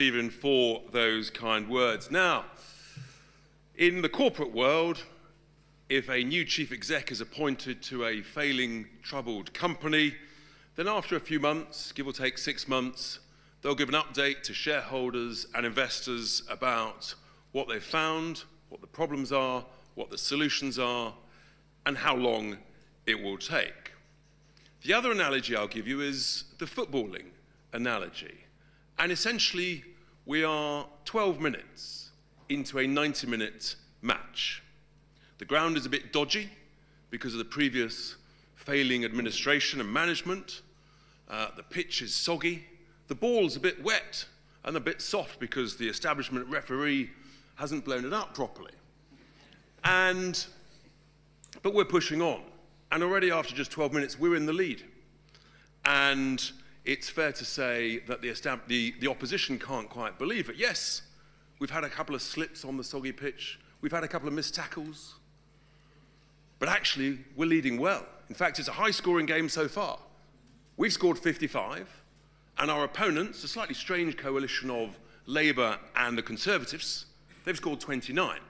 Stephen, for those kind words. Now, in the corporate world, if a new chief exec is appointed to a failing, troubled company, then after a few months, give or take 6 months, they'll give an update to shareholders and investors about what they've found, what the problems are, what the solutions are, and how long it will take. The other analogy I'll give you is the footballing analogy. And essentially, we are 12 minutes into a 90-minute match. The ground is a bit dodgy because of the previous failing administration and management. The pitch is soggy. The ball's a bit wet and a bit soft because the establishment referee hasn't blown it up properly. But we're pushing on. And already after just 12 minutes, we're in the lead. And it's fair to say that the opposition can't quite believe it. Yes, we've had a couple of slips on the soggy pitch. We've had a couple of missed tackles. But actually, we're leading well. In fact, it's a high-scoring game so far. We've scored 55, and our opponents, a slightly strange coalition of Labour and the Conservatives, they've scored 29.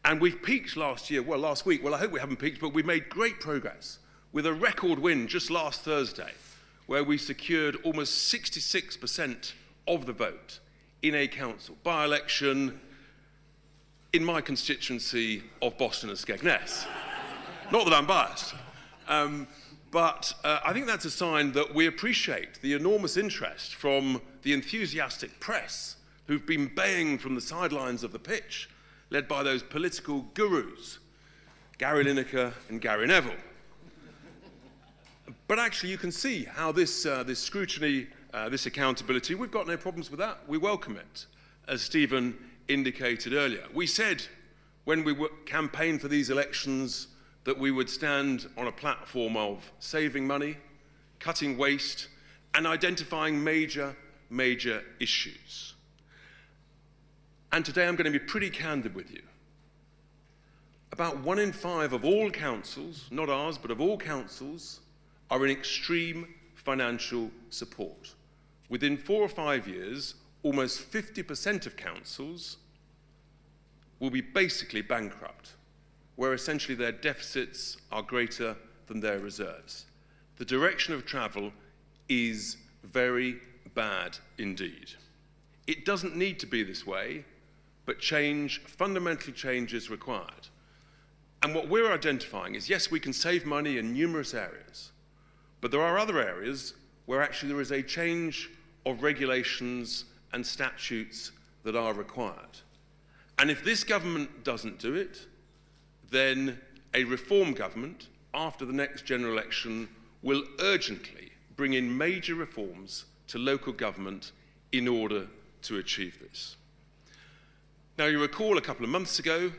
And we've peaked last week. Well, I hope we haven't peaked, but we made great progress with a record win just last Thursday, where we secured almost 66% of the vote in a council by-election in my constituency of Boston and Skegness. Not that I'm biased, but I think that's a sign that we appreciate the enormous interest from the enthusiastic press who've been baying from the sidelines of the pitch, led by those political gurus, Gary Lineker and Gary Neville. But actually, you can see how this scrutiny, this accountability, we've got no problems with that. We welcome it, as Stephen indicated earlier. We said when we campaigned for these elections that we would stand on a platform of saving money, cutting waste, and identifying major issues. And today I'm going to be pretty candid with you. About 1 in 5 of all councils, not ours, but of all councils, are in extreme financial support. Within 4 or 5 years, almost 50% of councils will be basically bankrupt, where essentially their deficits are greater than their reserves. The direction of travel is very bad indeed. It doesn't need to be this way, but fundamental change is required. And what we're identifying is, yes, we can save money in numerous areas, but there are other areas where actually there is a change of regulations and statutes that are required. And if this government doesn't do it, then a reform government, after the next general election, will urgently bring in major reforms to local government in order to achieve this. Now, you recall a couple of months ago,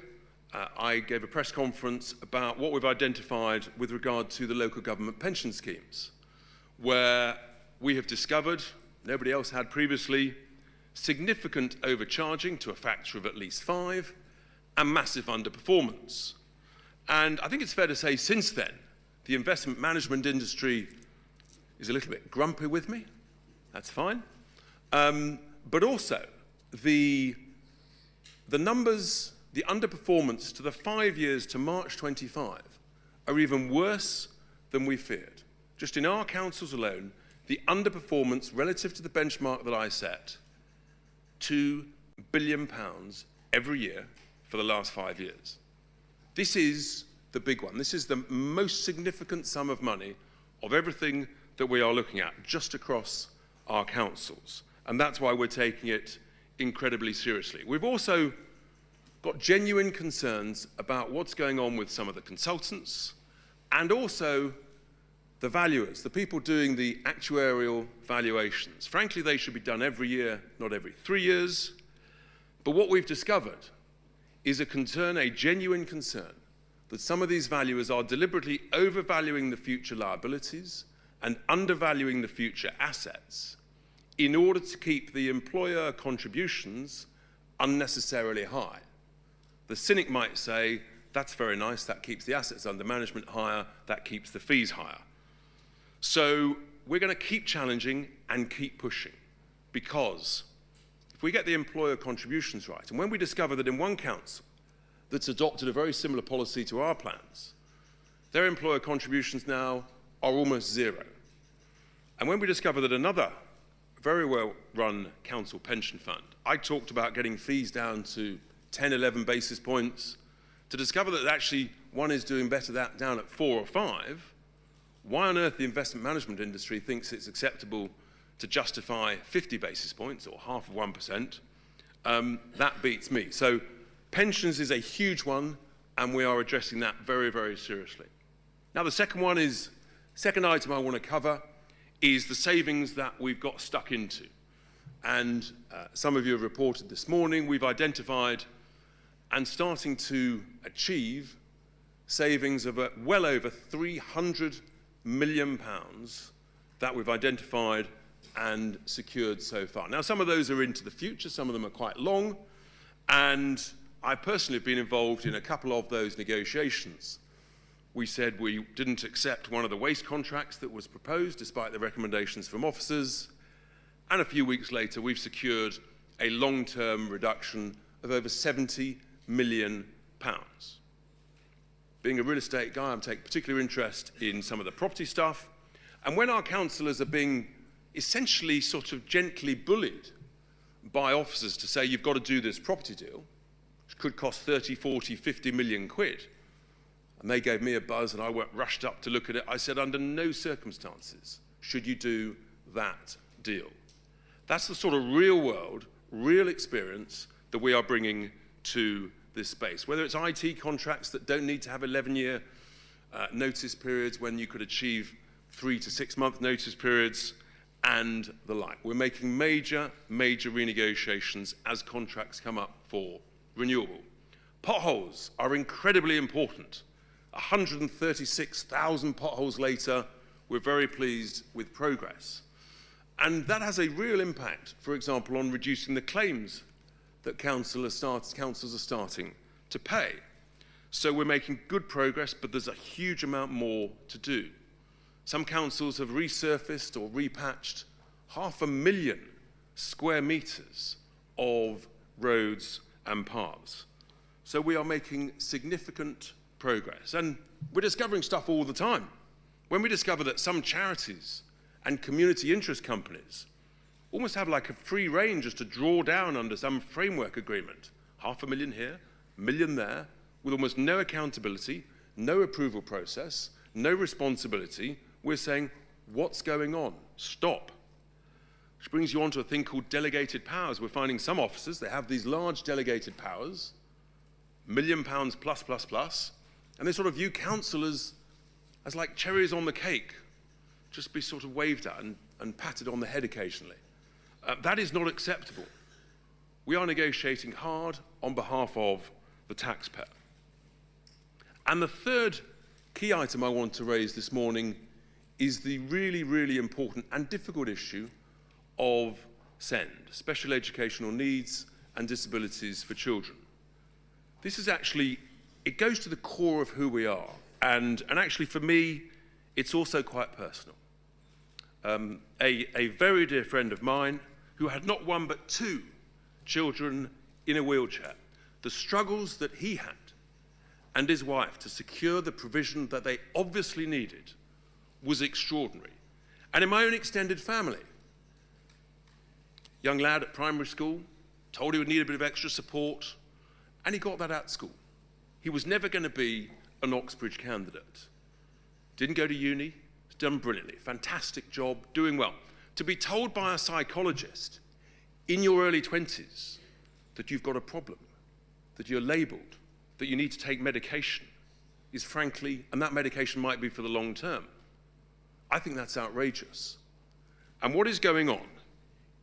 I gave a press conference about what we've identified with regard to the local government pension schemes, where we have discovered, nobody else had previously, significant overcharging to a factor of at least 5 and massive underperformance. And I think it's fair to say since then, the investment management industry is a little bit grumpy with me. That's fine. But also, the numbers, the underperformance to the 5 years to March 25 are even worse than we feared. Just in our councils alone, the underperformance relative to the benchmark that I set, £2 billion every year for the last 5 years. This is the big one. This is the most significant sum of money of everything that we are looking at just across our councils. And that's why we're taking it incredibly seriously. We've also got genuine concerns about what's going on with some of the consultants and also the valuers, the people doing the actuarial valuations. Frankly, they should be done every year, not every 3 years. But what we've discovered is a genuine concern, that some of these valuers are deliberately overvaluing the future liabilities and undervaluing the future assets in order to keep the employer contributions unnecessarily high. The cynic might say, that's very nice, that keeps the assets under management higher, that keeps the fees higher. So we're going to keep challenging and keep pushing, because if we get the employer contributions right, and when we discover that in one council that's adopted a very similar policy to our plans, their employer contributions now are almost zero. And when we discover that another very well-run council pension fund, I talked about getting fees down to 10, 11 basis points, to discover that actually one is doing better that down at 4 or 5, why on earth the investment management industry thinks it's acceptable to justify 50 basis points or half of 1%, that beats me. So pensions is a huge one, and we are addressing that very, very seriously. Now the second item I want to cover is the savings that we've got stuck into. And some of you have reported this morning, we've identified and starting to achieve savings of well over £300 million that we've identified and secured so far. Now, some of those are into the future, some of them are quite long, and I personally have been involved in a couple of those negotiations. We said we didn't accept one of the waste contracts that was proposed, despite the recommendations from officers, and a few weeks later, we've secured a long-term reduction of over £70 million. Being a real estate guy, I'm taking particular interest in some of the property stuff, and when our councillors are being essentially sort of gently bullied by officers to say you've got to do this property deal, which could cost 30, 40, 50 million quid, and they gave me a buzz and I went rushed up to look at it, I said under no circumstances should you do that deal. That's the sort of real world, real experience that we are bringing to this space. Whether it's IT contracts that don't need to have 11-year notice periods when you could achieve 3 to 6 month notice periods and the like. We're making major, major renegotiations as contracts come up for renewal. Potholes are incredibly important. 136,000 potholes later, we're very pleased with progress. And that has a real impact, for example, on reducing the claims that councils are starting to pay. So we're making good progress, but there's a huge amount more to do. Some councils have resurfaced or repatched 500,000 square metres of roads and paths. So we are making significant progress. And we're discovering stuff all the time. When we discover that some charities and community interest companies almost have like a free range as to draw down under some framework agreement, 500,000 here, 1 million there, with almost no accountability, no approval process, no responsibility, we're saying, what's going on? Stop. Which brings you on to a thing called delegated powers. We're finding some officers, they have these large delegated powers, £1 million plus, plus, plus, and they sort of view councillors as like cherries on the cake, just be sort of waved at and patted on the head occasionally. That is not acceptable. We are negotiating hard on behalf of the taxpayer. And the third key item I want to raise this morning is the really, really important and difficult issue of SEND, special educational needs and disabilities for children. This is actually, it goes to the core of who we are. And actually for me, it's also quite personal. A very dear friend of mine who had not one but 2 children in a wheelchair, the struggles that he had and his wife to secure the provision that they obviously needed was extraordinary. And in my own extended family, young lad at primary school, told he would need a bit of extra support, and he got that at school. He was never going to be an Oxbridge candidate. Didn't go to uni, was done brilliantly, fantastic job, doing well. To be told by a psychologist in your early 20s that you've got a problem, that you're labelled, that you need to take medication is frankly, and that medication might be for the long term, I think that's outrageous. And what is going on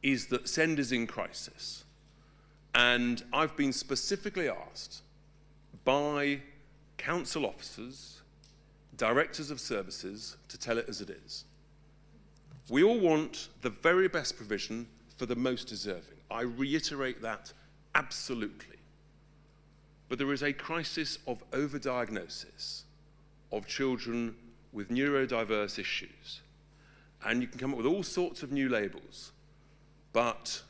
is that SEND is in crisis. And I've been specifically asked by council officers, directors of services, to tell it as it is. We all want the very best provision for the most deserving. I reiterate that absolutely. But there is a crisis of overdiagnosis of children with neurodiverse issues. And you can come up with all sorts of new labels, but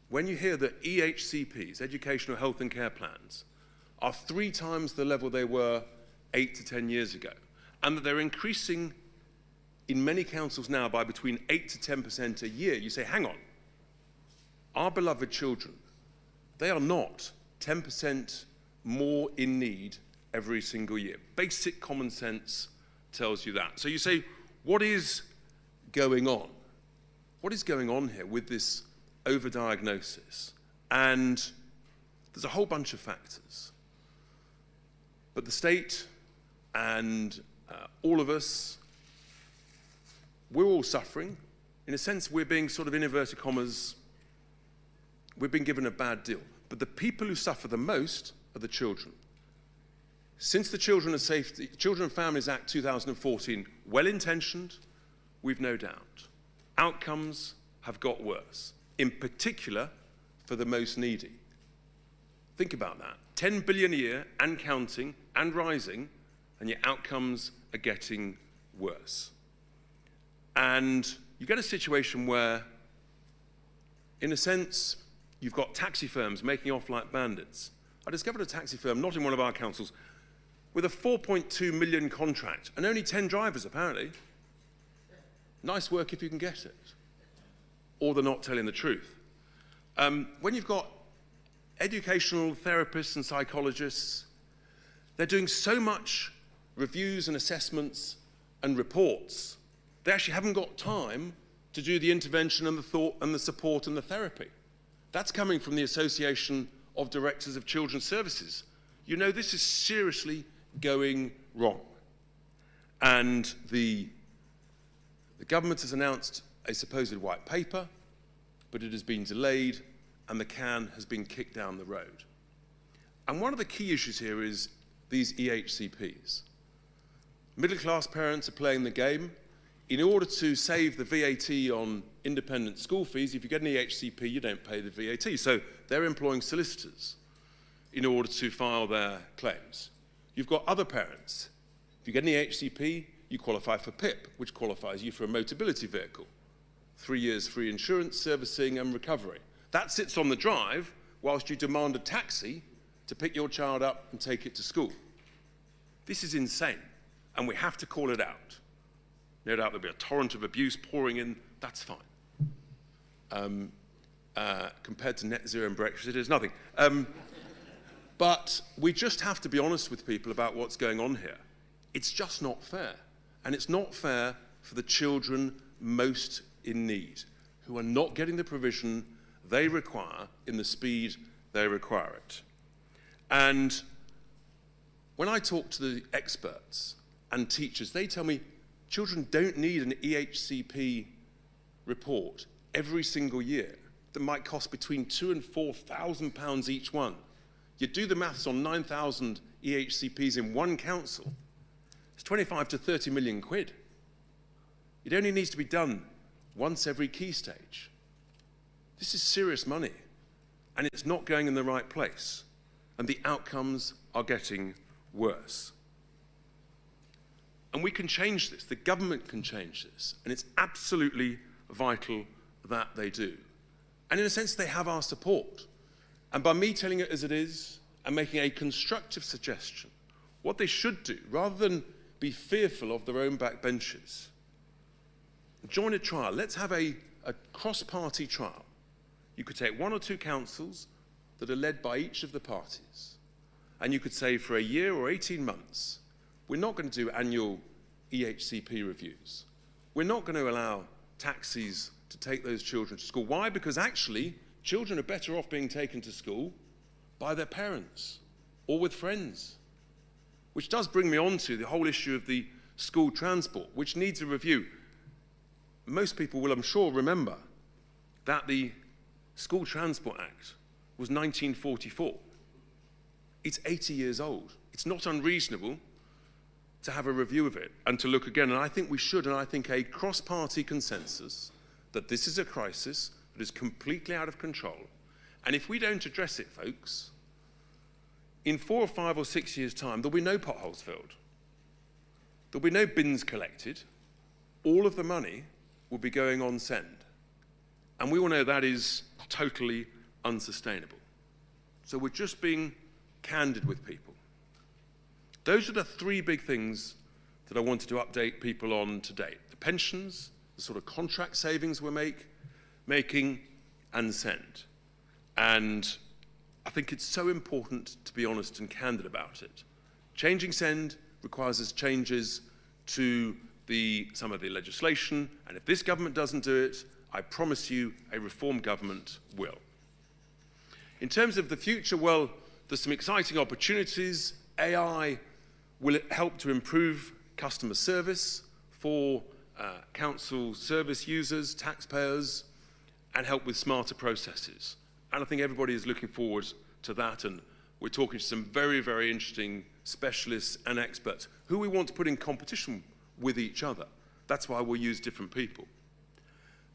when you hear that EHCPs, educational health and care plans, are 3 times the level they were 8 to 10 years ago, and that they're increasing in many councils now by between 8 to 10% a year, you say, hang on, our beloved children, they are not 10% more in need every single year. Basic common sense tells you that. So you say, what is going on? What is going on here with this overdiagnosis? And there's a whole bunch of factors. But the state and all of us, we're all suffering. In a sense, we're being sort of, in inverted commas, we've been given a bad deal. But the people who suffer the most are the children. Since the Children and Families Act 2014, well-intentioned, we've no doubt, outcomes have got worse, in particular for the most needy. Think about that. 10 billion a year and counting and rising, and your outcomes are getting worse. And you get a situation where, in a sense, you've got taxi firms making off like bandits. I discovered a taxi firm, not in one of our councils, with a 4.2 million contract and only 10 drivers, apparently. Nice work if you can get it. Or they're not telling the truth. When you've got educational therapists and psychologists, they're doing so much reviews and assessments and reports, they actually haven't got time to do the intervention and the thought and the support and the therapy. That's coming from the Association of Directors of Children's Services. You know, this is seriously going wrong. And the government has announced a supposed white paper, but it has been delayed and the can has been kicked down the road. And one of the key issues here is these EHCPs. Middle-class parents are playing the game. In order to save the VAT on independent school fees, if you get an EHCP, you don't pay the VAT. So they're employing solicitors in order to file their claims. You've got other parents. If you get an EHCP, you qualify for PIP, which qualifies you for a motability vehicle. 3 years free insurance, servicing and recovery. That sits on the drive whilst you demand a taxi to pick your child up and take it to school. This is insane, and we have to call it out. No doubt there'll be a torrent of abuse pouring in, that's fine. Compared to net zero and Brexit, it is nothing. But we just have to be honest with people about what's going on here. It's just not fair. And it's not fair for the children most in need, who are not getting the provision they require in the speed they require it. And when I talk to the experts and teachers, they tell me children don't need an EHCP report every single year that might cost between £2,000 and £4,000 each one. You do the maths on 9,000 EHCPs in one council, it's 25 to 30 million quid. It only needs to be done once every key stage. This is serious money, and it's not going in the right place, and the outcomes are getting worse. And we can change this, the government can change this, and it's absolutely vital that they do. And in a sense, they have our support. And by me telling it as it is and making a constructive suggestion, what they should do, rather than be fearful of their own backbenchers, join a trial. Let's have a cross-party trial. You could take 1 or 2 councils that are led by each of the parties, and you could say for a year or 18 months, we're not going to do annual EHCP reviews. We're not going to allow taxis to take those children to school. Why? Because actually, children are better off being taken to school by their parents or with friends. Which does bring me on to the whole issue of the school transport, which needs a review. Most people will, I'm sure, remember that the School Transport Act was 1944. It's 80 years old. It's not unreasonable to have a review of it and to look again. And I think we should, and I think a cross-party consensus that this is a crisis that is completely out of control. And if we don't address it, folks, in 4 or 5 or 6 years' time, there'll be no potholes filled. There'll be no bins collected. All of the money will be going on send. And we all know that is totally unsustainable. So we're just being candid with people. Those are the three big things that I wanted to update people on today. The pensions, the sort of contract savings we're making, and send. And I think it's so important to be honest and candid about it. Changing send requires us changes to some of the legislation, and if this government doesn't do it, I promise you a reform government will. In terms of the future, well, there's some exciting opportunities. AI will help to improve customer service for council service users, taxpayers, and help with smarter processes. And I think everybody is looking forward to that, and we're talking to some very, very interesting specialists and experts who we want to put in competition with each other. That's why we'll use different people.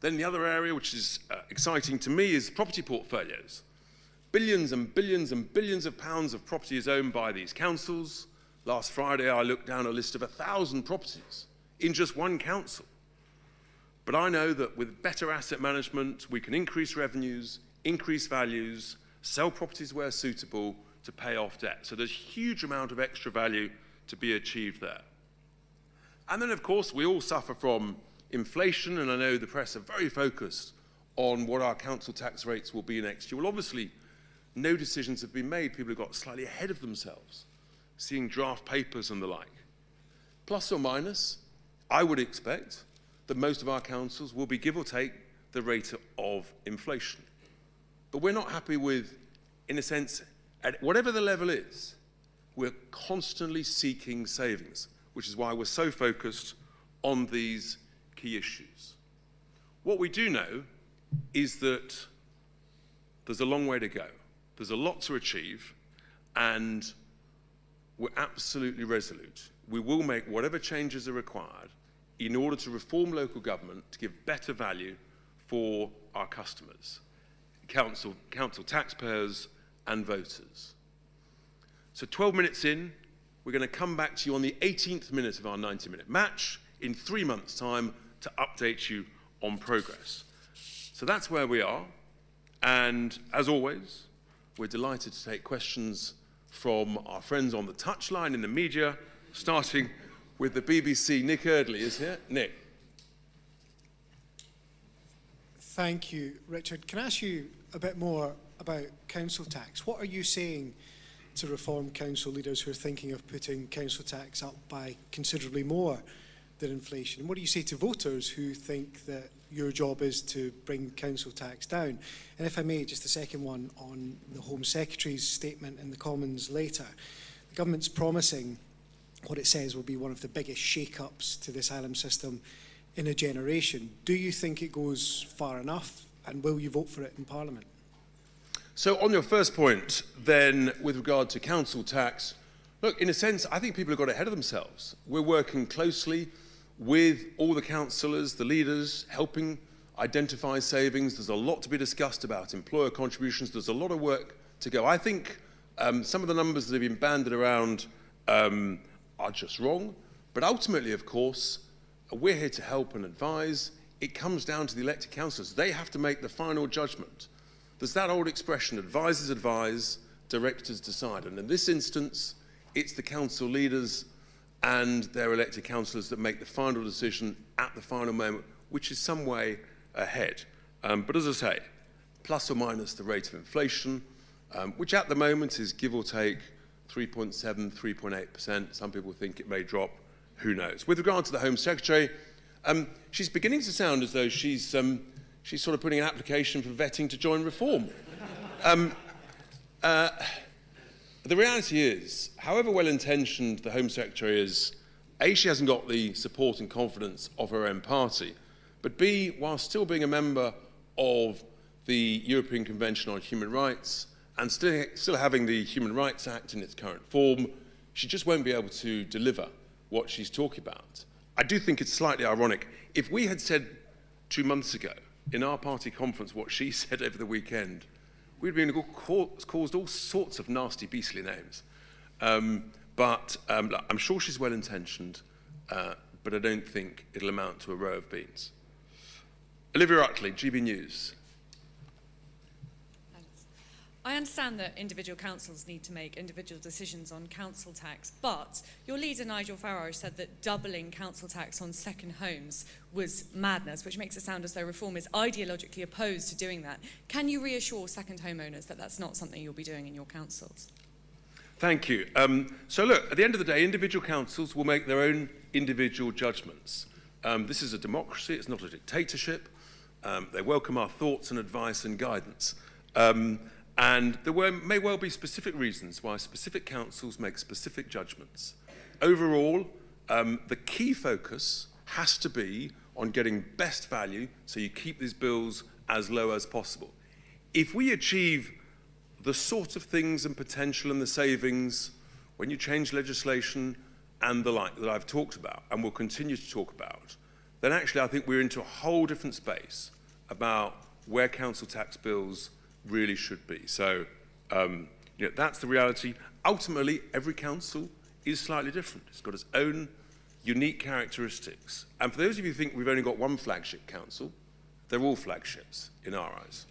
Then the other area, which is exciting to me, is property portfolios. Billions and billions and billions of pounds of property is owned by these councils. Last Friday, I looked down a list of 1,000 properties in just one council. But I know that with better asset management, we can increase revenues, increase values, sell properties where suitable to pay off debt. So there's a huge amount of extra value to be achieved there. And then, of course, we all suffer from inflation, and I know the press are very focused on what our council tax rates will be next year. Well, obviously, no decisions have been made. People have got slightly ahead of themselves, seeing draft papers and the like. Plus or minus, I would expect that most of our councils will be, give or take, the rate of inflation. But we're not happy with, in a sense, at whatever the level is, we're constantly seeking savings, which is why we're so focused on these key issues. What we do know is that there's a long way to go. There's a lot to achieve, and we're absolutely resolute. We will make whatever changes are required in order to reform local government to give better value for our customers, council taxpayers and voters. So 12 minutes in, we're going to come back to you on the 18th minute of our 90-minute match in 3 months' time to update you on progress. So that's where we are, and as always, we're delighted to take questions from our friends on the touchline in the media, starting with the BBC. Nick Eardley is here. Nick. Thank you, Richard. Can I ask you a bit more about council tax? What are you saying to reform council leaders who are thinking of putting council tax up by considerably more than inflation? And what do you say to voters who think that your job is to bring council tax down? And if I may, just a second one on the Home Secretary's statement in the Commons later. The government's promising what it says will be one of the biggest shake-ups to the asylum system in a generation. Do you think it goes far enough, and will you vote for it in Parliament? So on your first point, then, with regard to council tax, look, in a sense, I think people have got ahead of themselves. We're working closely with all the councillors, the leaders, helping identify savings. There's a lot to be discussed about employer contributions. There's a lot of work to go. I think some of the numbers that have been banded around are just wrong. But ultimately, of course, we're here to help and advise. It comes down to the elected councillors. They have to make the final judgment. There's that old expression, advisors advise, directors decide. And in this instance, it's the council leaders and their elected councillors that make the final decision at the final moment, which is some way ahead. But as I say, plus or minus the rate of inflation, which at the moment is give or take 3.7, 3.8%. Some people think it may drop. Who knows? With regard to the Home Secretary, she's beginning to sound as though she's sort of putting an application for vetting to join Reform. The reality is, however well-intentioned the Home Secretary is, A, she hasn't got the support and confidence of her own party, but B, while still being a member of the European Convention on Human Rights and still having the Human Rights Act in its current form, she just won't be able to deliver what she's talking about. I do think it's slightly ironic. If we had said 2 months ago in our party conference what she said over the weekend, we'd been caused all sorts of nasty, beastly names. But I'm sure she's well-intentioned, but I don't think it'll amount to a row of beans. Olivia Utley, GB News. Thanks. I understand that individual councils need to make individual decisions on council tax, but your leader Nigel Farage said that doubling council tax on second homes was madness, which makes it sound as though Reform is ideologically opposed to doing that. Can you reassure second homeowners that that's not something you'll be doing in your councils? Thank you. So look, at the end of the day, individual councils will make their own individual judgments. This is a democracy, it's not a dictatorship. They welcome our thoughts and advice and guidance. And there may well be specific reasons why specific councils make specific judgments. Overall, the key focus has to be on getting best value so you keep these bills as low as possible. If we achieve the sort of things and potential and the savings when you change legislation and the like that I've talked about and will continue to talk about, then actually I think we're into a whole different space about where council tax bills really should be. So that's the reality. Ultimately, every council is slightly different. It's got its own unique characteristics. And for those of you who think we've only got one flagship council, they're all flagships in our eyes.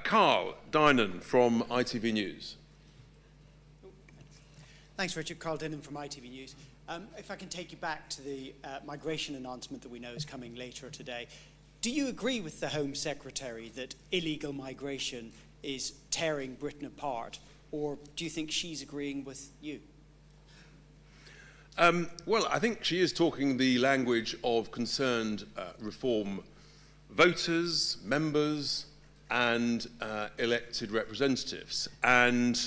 Carl Dinan from ITV News. Thanks, Richard. Carl Dinan from ITV News. If I can take you back to the migration announcement that we know is coming later today, do you agree with the Home Secretary that illegal migration is tearing Britain apart, or do you think she's agreeing with you? Well, I think she is talking the language of concerned Reform voters, members, and elected representatives. And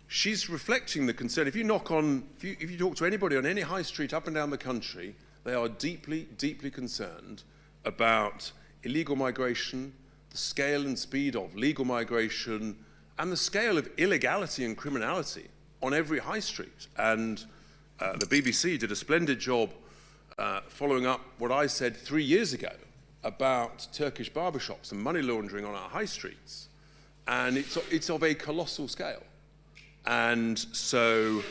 she's reflecting the concern. If you talk to anybody on any high street up and down the country, they are deeply, deeply concerned about illegal migration, the scale and speed of legal migration, and the scale of illegality and criminality on every high street. And the BBC did a splendid job following up what I said 3 years ago about Turkish barbershops and money laundering on our high streets. And it's of a colossal scale. And so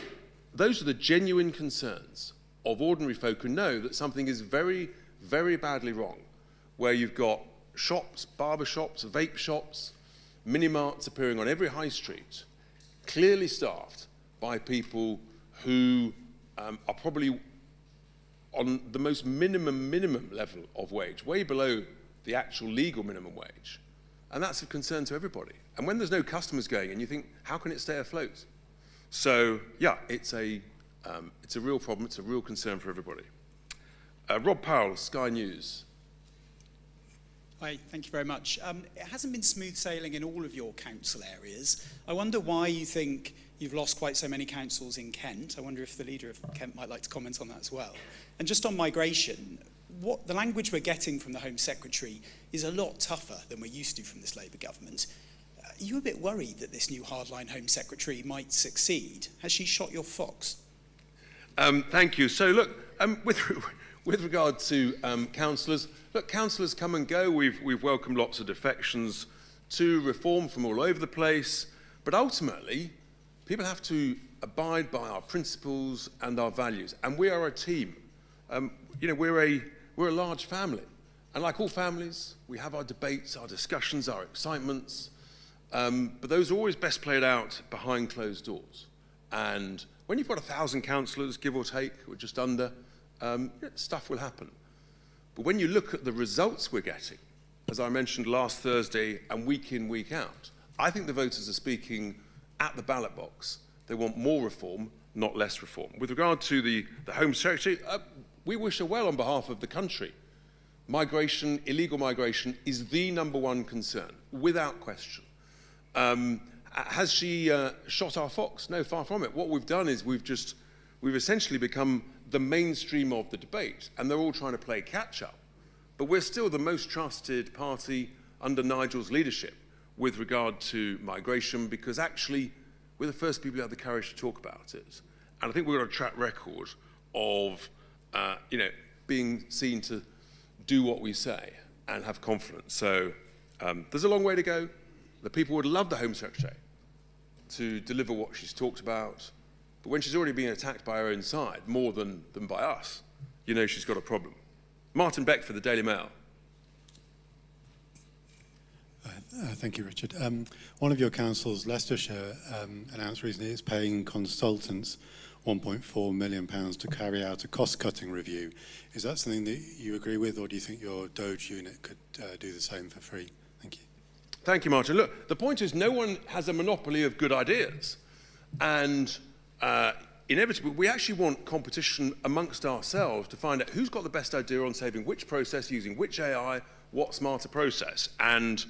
those are the genuine concerns of ordinary folk who know that something is very, very badly wrong, where you've got shops, barber shops, vape shops, mini-marts appearing on every high street, clearly staffed by people who are probably on the most minimum level of wage, way below the actual legal minimum wage. And that's of concern to everybody. And when there's no customers going in, you think, how can it stay afloat? So, yeah, it's a real problem, it's a real concern for everybody. Rob Powell, Sky News. Hi, thank you very much. It hasn't been smooth sailing in all of your council areas. I wonder why you think you've lost quite so many councils in Kent. I wonder if the leader of Kent might like to comment on that as well. And just on migration, the language we're getting from the Home Secretary is a lot tougher than we're used to from this Labour government. Are you a bit worried that this new hardline Home Secretary might succeed? Has she shot your fox? Thank you. So look, with regard to councillors, look, councillors come and go. We've welcomed lots of defections to Reform from all over the place. But ultimately, people have to abide by our principles and our values. And we are a team. We're a large family. And like all families, we have our debates, our discussions, our excitements. But those are always best played out behind closed doors. And when you've got 1,000 councillors, give or take, or just under, stuff will happen. But when you look at the results we're getting, as I mentioned last Thursday and week in, week out, I think the voters are speaking at the ballot box. They want more reform, not less reform. With regard to the Home Secretary, we wish her well on behalf of the country. Migration, illegal migration, is the #1 concern, without question. Has she shot our fox? No, far from it. What we've done is we've essentially become the mainstream of the debate, and they're all trying to play catch-up. But we're still the most trusted party under Nigel's leadership with regard to migration, because actually we're the first people who have the courage to talk about it. And I think we've got a track record of being seen to do what we say and have confidence. So there's a long way to go. The people would love the Home Secretary to deliver what she's talked about. But when she's already being attacked by her own side, more than by us, she's got a problem. Martin Beck for the Daily Mail. Thank you, Richard. One of your councils, Leicestershire, announced recently it's paying consultants £1.4 million to carry out a cost-cutting review. Is that something that you agree with, or do you think your Doge unit could do the same for free? Thank you. Thank you, Martin. Look, the point is no one has a monopoly of good ideas. And inevitably, we actually want competition amongst ourselves to find out who's got the best idea on saving which process, using which AI, what smarter process. And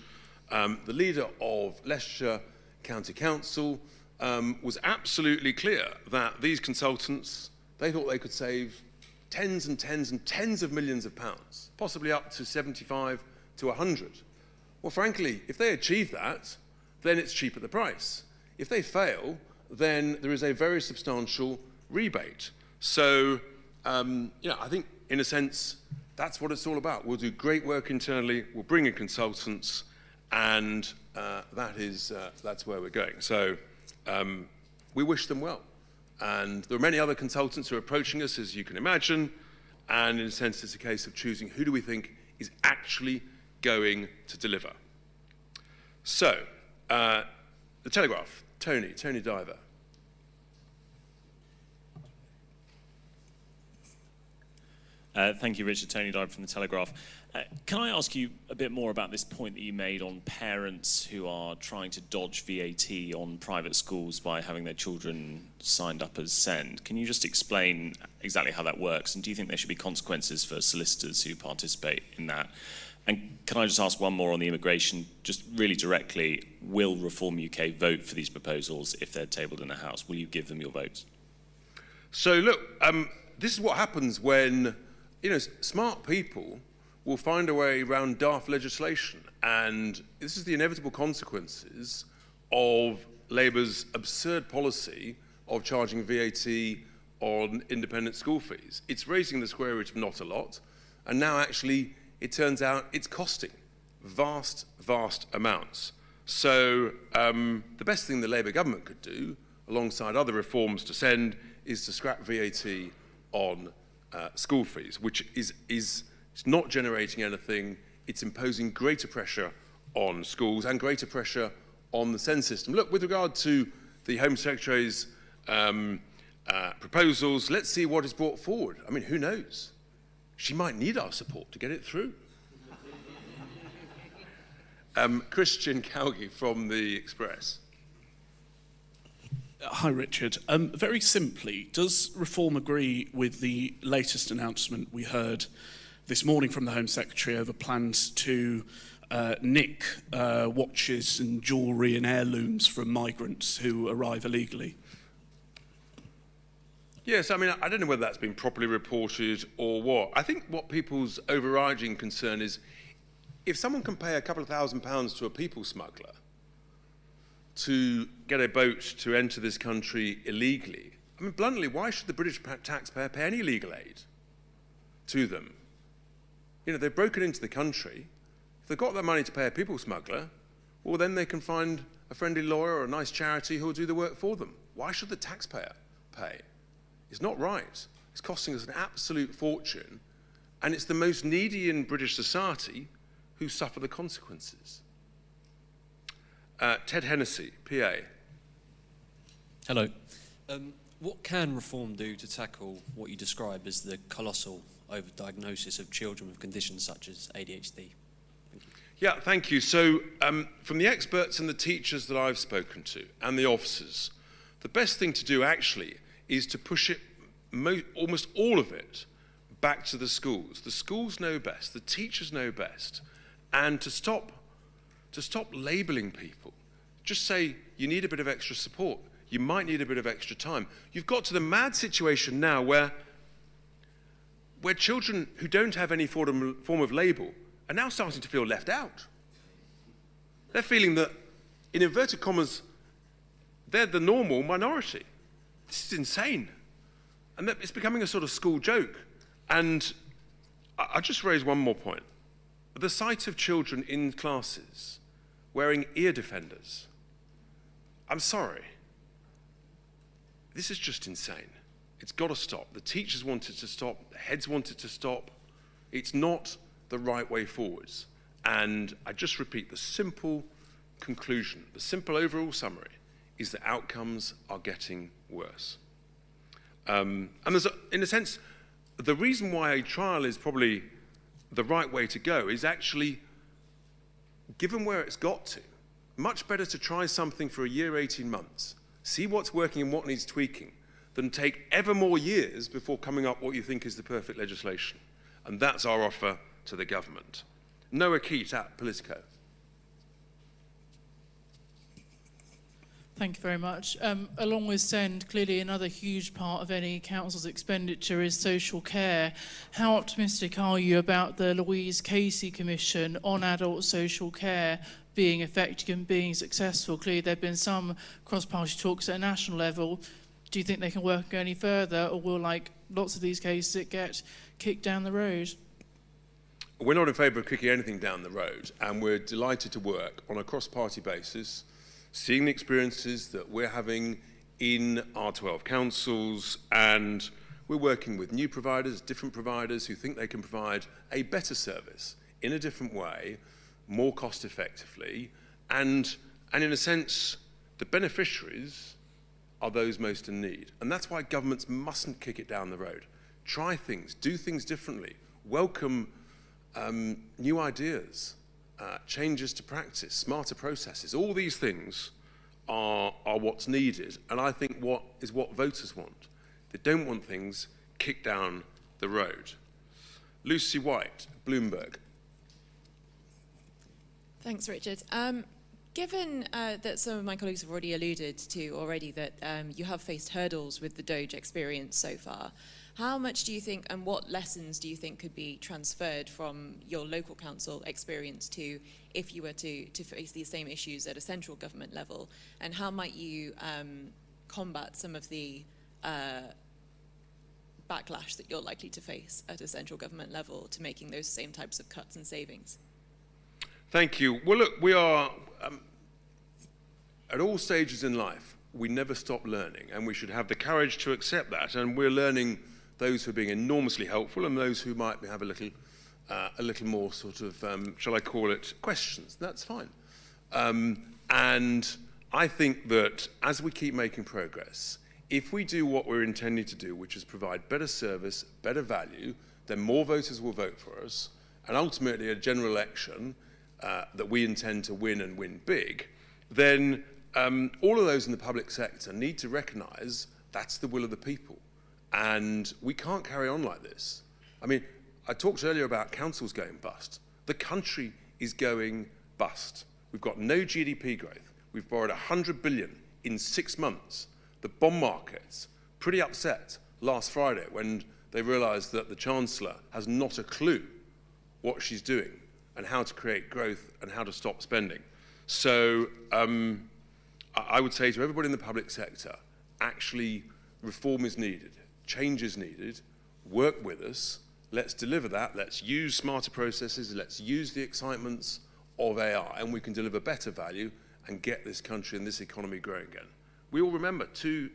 the leader of Leicestershire County Council was absolutely clear that these consultants, they thought they could save tens and tens and tens of millions of pounds, possibly up to 75 to 100. Well, frankly, if they achieve that, then it's cheap at the price. If they fail, then there is a very substantial rebate. So, I think, in a sense, that's what it's all about. We'll do great work internally, we'll bring in consultants, and that's where we're going. So, we wish them well. And there are many other consultants who are approaching us, as you can imagine, and in a sense, it's a case of choosing who do we think is actually going to deliver. So, the Telegraph, Tony Diver. Thank you, Richard. Tony Diver from the Telegraph. Can I ask you a bit more about this point that you made on parents who are trying to dodge VAT on private schools by having their children signed up as SEND? Can you just explain exactly how that works? And do you think there should be consequences for solicitors who participate in that? And can I just ask one more on the immigration, just really directly, will Reform UK vote for these proposals if they're tabled in the House? Will you give them your votes? So look, this is what happens when, smart people will find a way around daft legislation. And this is the inevitable consequences of Labour's absurd policy of charging VAT on independent school fees. It's raising the square root of not a lot, and now actually it turns out it's costing vast, vast amounts. So the best thing the Labour government could do, alongside other reforms to send, is to scrap VAT on school fees, which is it's not generating anything. It's imposing greater pressure on schools and greater pressure on the SEND system. Look, with regard to the Home Secretary's proposals, let's see what is brought forward. I mean, who knows? She might need our support to get it through. Christian Calgie from The Express. Hi, Richard. Very simply, does Reform agree with the latest announcement we heard this morning from the Home Secretary over plans to nick watches and jewellery and heirlooms from migrants who arrive illegally? Yes, I mean, I don't know whether that's been properly reported or what. I think what people's overriding concern is if someone can pay a couple of £1,000s to a people smuggler to get a boat to enter this country illegally, I mean, bluntly, why should the British taxpayer pay any legal aid to them? They've broken into the country. If they've got that money to pay a people smuggler, well, then they can find a friendly lawyer or a nice charity who will do the work for them. Why should the taxpayer pay? It's not right. It's costing us an absolute fortune, and it's the most needy in British society who suffer the consequences. Ted Hennessy, PA. Hello. What can Reform do to tackle what you describe as the colossal overdiagnosis of children with conditions such as ADHD? Thank you. Yeah, thank you. So from the experts and the teachers that I've spoken to and the officers, the best thing to do actually is to push it, almost all of it, back to the schools. The schools know best, the teachers know best, and to stop labelling people. Just say, you need a bit of extra support. You might need a bit of extra time. You've got to the mad situation now where children who don't have any form of label are now starting to feel left out. They're feeling that, in inverted commas, they're the normal minority. This is insane. And it's becoming a sort of school joke. And I'll just raise one more point. The sight of children in classes wearing ear defenders, I'm sorry. This is just insane. It's got to stop. The teachers want it to stop. The heads want it to stop. It's not the right way forwards. And I just repeat, the simple conclusion, the simple overall summary is that outcomes are getting worse. And there's, in a sense, the reason why a trial is probably the right way to go is actually, given where it's got to, much better to try something for a year, 18 months, see what's working and what needs tweaking, than take ever more years before coming up what you think is the perfect legislation. And that's our offer to the government. Noah Keat at Politico. Thank you very much. Along with SEND, clearly another huge part of any council's expenditure is social care. How optimistic are you about the Louise Casey Commission on adult social care being effective and being successful? Clearly there have been some cross-party talks at a national level. Do you think they can work and go any further, or will, like lots of these cases, it get kicked down the road? We're not in favour of kicking anything down the road, and we're delighted to work on a cross-party basis, seeing the experiences that we're having in our 12 councils, and we're working with new providers, different providers who think they can provide a better service in a different way, more cost effectively, and in a sense, the beneficiaries are those most in need. And that's why governments mustn't kick it down the road. Try things, do things differently, welcome new ideas, changes to practice, smarter processes. All these things are what's needed, and I think what voters want. They don't want things kicked down the road. Lucy White, Bloomberg. Thanks, Richard. Given that some of my colleagues have already alluded to that you have faced hurdles with the Doge experience so far, how much do you think, and what lessons do you think could be transferred from your local council experience to if you were to face these same issues at a central government level? And how might you combat some of the backlash that you're likely to face at a central government level to making those same types of cuts and savings? Thank you. Well, look, we are, at all stages in life, we never stop learning, and we should have the courage to accept that. And we're learning those who are being enormously helpful and those who might have a little more sort of, shall I call it, questions. That's fine. And I think that as we keep making progress, if we do what we're intending to do, which is provide better service, better value, then more voters will vote for us, and ultimately a general election that we intend to win and win big, then all of those in the public sector need to recognise that's the will of the people. And we can't carry on like this. I mean, I talked earlier about councils going bust. The country is going bust. We've got no GDP growth. We've borrowed 100 billion in 6 months. The bond market's pretty upset last Friday when they realised that the Chancellor has not a clue what she's doing and how to create growth and how to stop spending. So I would say to everybody in the public sector, actually reform is needed, change is needed, work with us, let's deliver that, let's use smarter processes, let's use the excitements of AI, and we can deliver better value and get this country and this economy growing again. We all remember 2.5%,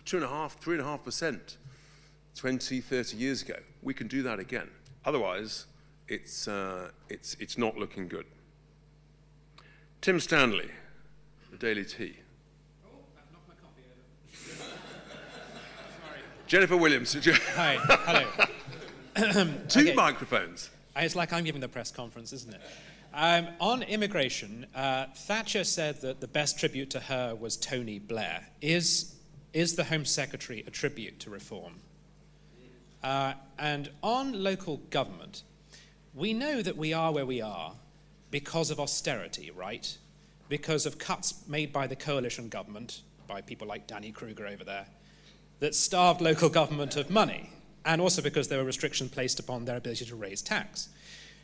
3.5% 20, 30 years ago. We can do that again. Otherwise, it's not looking good. Tim Stanley, the Daily Tea. Oh, I've knocked my coffee over. Sorry. Jennifer Williams. Hi, hello. Two microphones. It's like I'm giving the press conference, isn't it? On immigration, Thatcher said that the best tribute to her was Tony Blair. Is the Home Secretary a tribute to reform? And on local government, we know that we are where we are because of austerity, right? Because of cuts made by the coalition government, by people like Danny Kruger over there, that starved local government of money, and also because there were restrictions placed upon their ability to raise tax.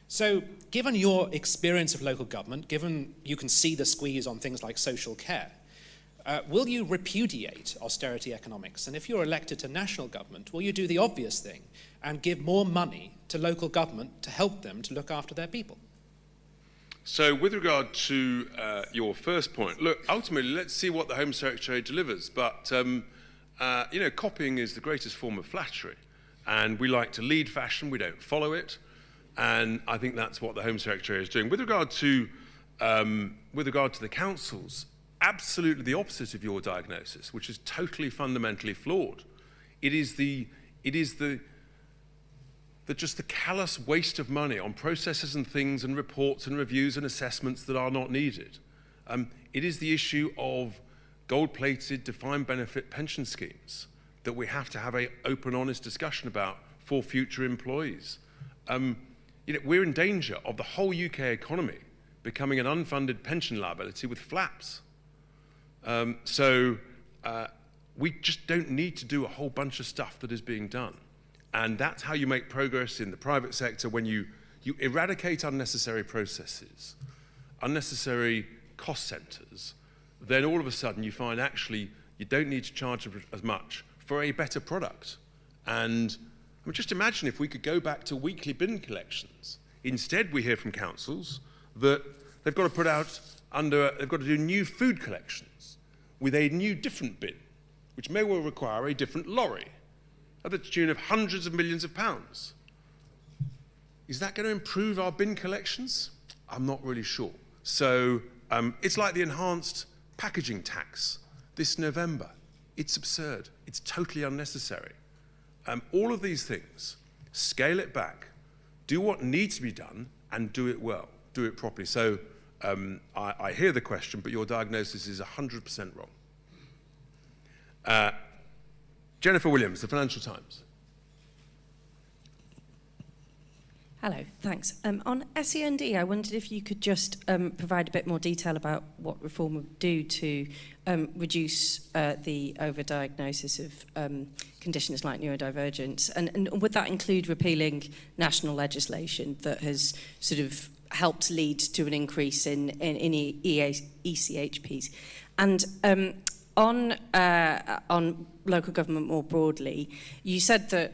So, given your experience of local government, given you can see the squeeze on things like social care, will you repudiate austerity economics? And if you're elected to national government, will you do the obvious thing and give more money to local government to help them to look after their people? So with regard to your first point, look, ultimately, let's see what the Home Secretary delivers. But, you know, copying is the greatest form of flattery. And we like to lead fashion, we don't follow it. And I think that's what the Home Secretary is doing. With regard to the councils, absolutely the opposite of your diagnosis, which is totally fundamentally flawed. It is just the callous waste of money on processes and things and reports and reviews and assessments that are not needed. It is the issue of gold-plated defined benefit pension schemes that we have to have an open, honest discussion about for future employees. We're in danger of the whole UK economy becoming an unfunded pension liability with flaps. We just don't need to do a whole bunch of stuff that is being done. And that's how you make progress in the private sector, when you eradicate unnecessary processes, unnecessary cost centres, then all of a sudden you find actually you don't need to charge as much for a better product. And I mean, just imagine if we could go back to weekly bin collections. Instead, we hear from councils that they've got to do new food collections with a new different bin, which may well require a different lorry, at the tune of hundreds of millions of pounds. Is that going to improve our bin collections? I'm not really sure. So it's like the enhanced packaging tax this November. It's absurd. It's totally unnecessary. All of these things, scale it back, do what needs to be done, and do it well, do it properly. So I hear the question, but your diagnosis is 100% wrong. Jennifer Williams, The Financial Times. Hello, thanks. On SEND, I wondered if you could just provide a bit more detail about what reform would do to reduce the overdiagnosis of conditions like neurodivergence, and would that include repealing national legislation that has sort of helped lead to an increase in ECHPs? And on local government more broadly, you said that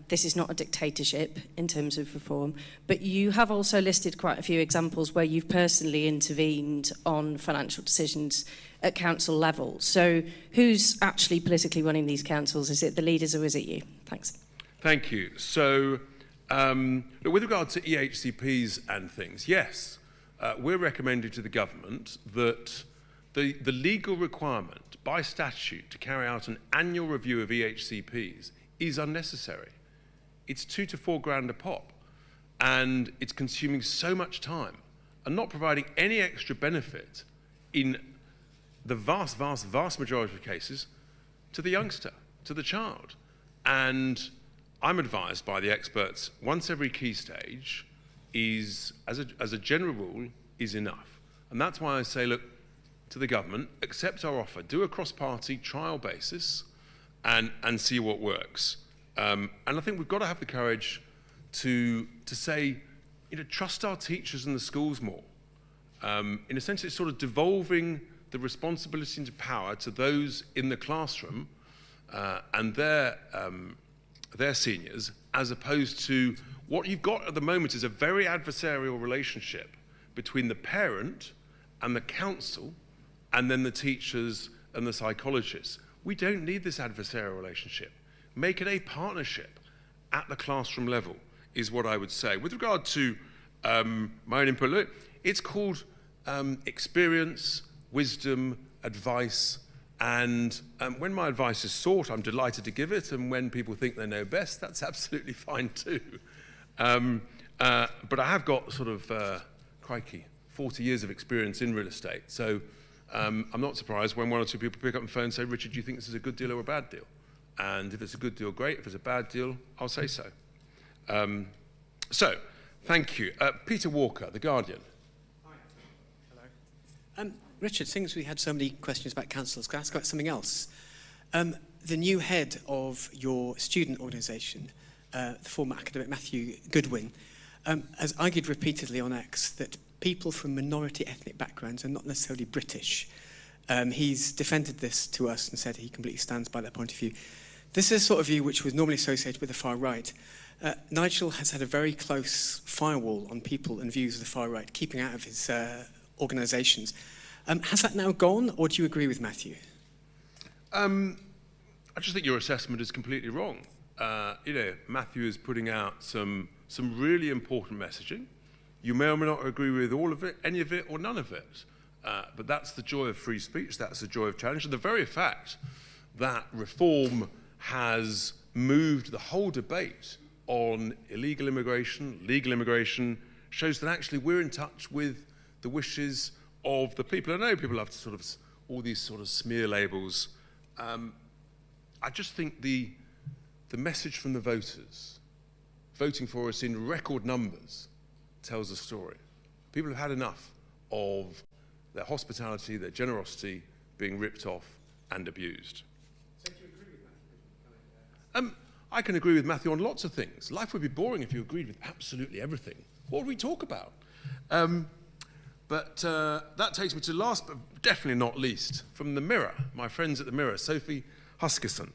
this is not a dictatorship in terms of reform, but you have also listed quite a few examples where you've personally intervened on financial decisions at council level. So who's actually politically running these councils? Is it the leaders or is it you? Thanks. Thank you. So with regard to EHCPs and things, yes, we're recommending to the government that the legal requirement by statute to carry out an annual review of EHCPs is unnecessary. It's $2 to $4 grand a pop, and it's consuming so much time and not providing any extra benefit in the vast, vast, vast majority of cases to the youngster, to the child. And I'm advised by the experts, once every key stage is, as a general rule, is enough. And that's why I say, look, to the government, accept our offer, do a cross-party trial basis, and see what works. And I think we've got to have the courage to say, trust our teachers and the schools more. In a sense, it's sort of devolving the responsibility into power to those in the classroom and their seniors, as opposed to what you've got at the moment is a very adversarial relationship between the parent and the council, and then the teachers and the psychologists. We don't need this adversarial relationship. Make it a partnership at the classroom level, is what I would say. With regard to my own input, look, it's called experience, wisdom, advice, and when my advice is sought, I'm delighted to give it, and when people think they know best, that's absolutely fine too. But I have got sort of, crikey, 40 years of experience in real estate, so I'm not surprised when one or two people pick up the phone and say, Richard, do you think this is a good deal or a bad deal? And if it's a good deal, great. If it's a bad deal, I'll say so. So, thank you. Peter Walker, The Guardian. Hi. Hello. Richard, seeing as we had so many questions about councils, can I ask about something else? The new head of your student organisation, the former academic Matthew Goodwin, has argued repeatedly on X that people from minority ethnic backgrounds are not necessarily British. He's defended this to us and said he completely stands by that point of view. This is a sort of view which was normally associated with the far right. Nigel has had a very close firewall on people and views of the far right, keeping out of his organisations. Has that now gone, or do you agree with Matthew? I just think your assessment is completely wrong. Matthew is putting out some really important messaging. You may or may not agree with all of it, any of it, or none of it. But that's the joy of free speech. That's the joy of challenge. And the very fact that reform has moved the whole debate on illegal immigration, legal immigration, shows that actually we're in touch with the wishes of the people. I know people have to sort of all these sort of smear labels. I just think the message from the voters, voting for us in record numbers, tells a story. People have had enough of their hospitality, their generosity being ripped off and abused. So do you agree with Matthew? I can agree with Matthew on lots of things. Life would be boring if you agreed with absolutely everything. What would we talk about? But that takes me to last, but definitely not least, from the Mirror, my friends at the Mirror, Sophie Huskisson.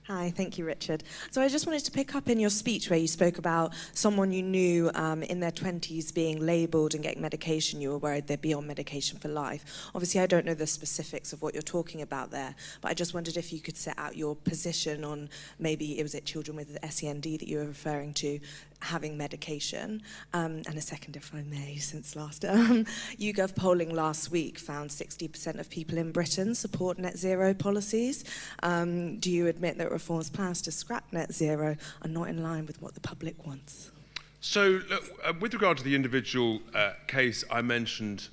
Hi, thank you, Richard. So I just wanted to pick up in your speech where you spoke about someone you knew in their 20s being labelled and getting medication. You were worried they'd be on medication for life. Obviously, I don't know the specifics of what you're talking about there, but I just wondered if you could set out your position on maybe, was it children with SEND that you were referring to, having medication. And a second, if I may, since last. YouGov polling last week found 60% of people in Britain support net zero policies. Do you admit that reform's plans to scrap net zero are not in line with what the public wants? So, look, with regard to the individual case I mentioned,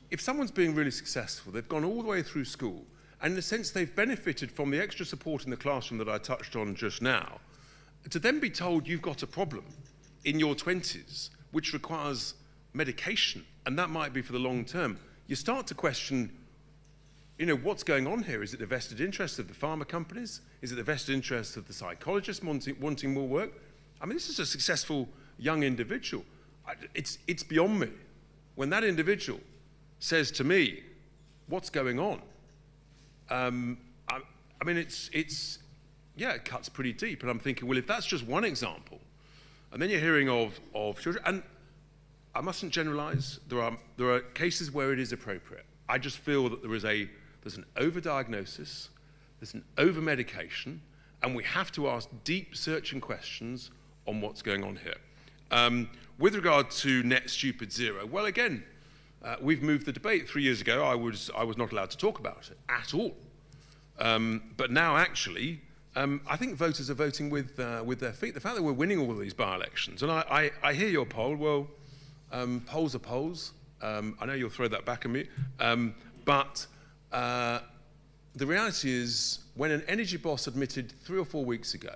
if someone's being really successful, they've gone all the way through school, and in a sense they've benefited from the extra support in the classroom that I touched on just now, to then be told you've got a problem in your 20s, which requires medication, and that might be for the long term, you start to question, what's going on here? Is it the vested interest of the pharma companies? Is it the vested interest of the psychologists wanting more work? I mean, this is a successful young individual. It's beyond me. When that individual says to me, what's going on? I mean, it cuts pretty deep. And I'm thinking, well, if that's just one example, and then you're hearing of children, and I mustn't generalize, there are cases where it is appropriate. I just feel that there's an overdiagnosis, there's an over-medication, and we have to ask deep searching questions on what's going on here. With regard to net stupid zero, well, again, we've moved the debate. 3 years ago, I was not allowed to talk about it at all. But now, actually, I think voters are voting with their feet. The fact that we're winning all of these by-elections, and I hear your poll. Well, polls are polls. I know you'll throw that back at me, but the reality is, when an energy boss admitted 3 or 4 weeks ago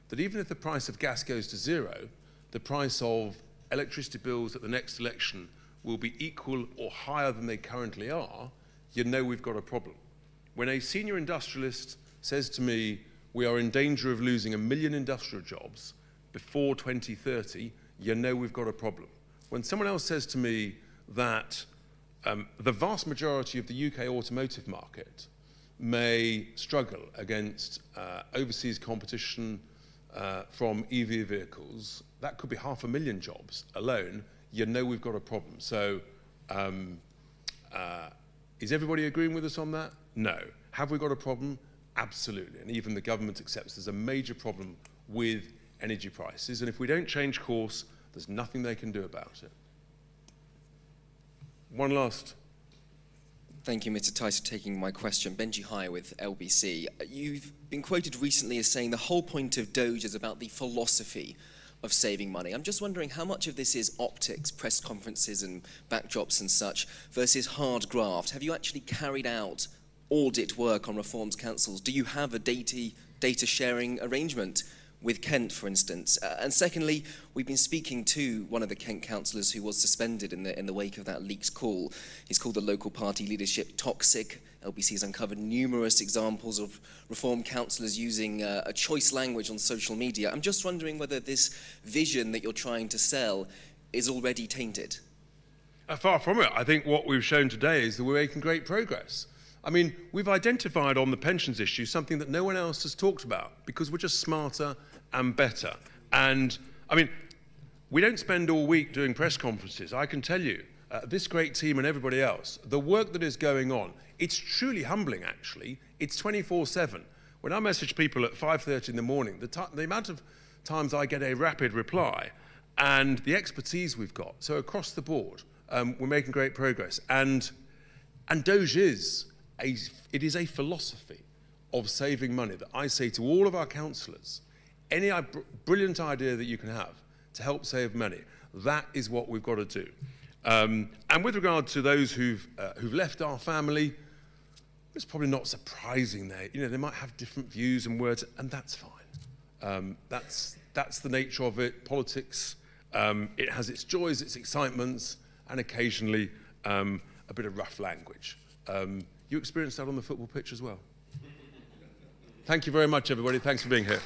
that even if the price of gas goes to zero, the price of electricity bills at the next election will be equal or higher than they currently are, we've got a problem. When a senior industrialist says to me, we are in danger of losing 1 million industrial jobs before 2030, we've got a problem. When someone else says to me that the vast majority of the UK automotive market may struggle against overseas competition from EV vehicles, that could be 500,000 jobs alone, we've got a problem. So is everybody agreeing with us on that? No. Have we got a problem? Absolutely. And even the government accepts there's a major problem with energy prices. And if we don't change course, there's nothing they can do about it. One last. Thank you, Mr. Tice, for taking my question. Benji High with LBC. You've been quoted recently as saying the whole point of Doge is about the philosophy of saving money. I'm just wondering how much of this is optics, press conferences and backdrops and such, versus hard graft. Have you actually carried out audit work on reforms councils? Do you have a data sharing arrangement with Kent, for instance? And secondly, we've been speaking to one of the Kent councillors who was suspended in the wake of that leaked call. He's called the local party leadership toxic. LBC has uncovered numerous examples of reform councillors using a choice language on social media. I'm just wondering whether this vision that you're trying to sell is already tainted. Far from it. I think what we've shown today is that we're making great progress. I mean, we've identified on the pensions issue something that no one else has talked about because we're just smarter and better. And, I mean, we don't spend all week doing press conferences. I can tell you, this great team and everybody else, the work that is going on, it's truly humbling, actually. It's 24/7. When I message people at 5:30 in the morning, the amount of times I get a rapid reply and the expertise we've got, so across the board, we're making great progress. And Doge is a philosophy of saving money that I say to all of our councillors, any brilliant idea that you can have to help save money, that is what we've got to do. And with regard to those who've left our family, it's probably not surprising they might have different views and words, and that's fine. That's the nature of it. Politics, it has its joys, its excitements, and occasionally a bit of rough language. You experienced that on the football pitch as well. Thank you very much, everybody. Thanks for being here.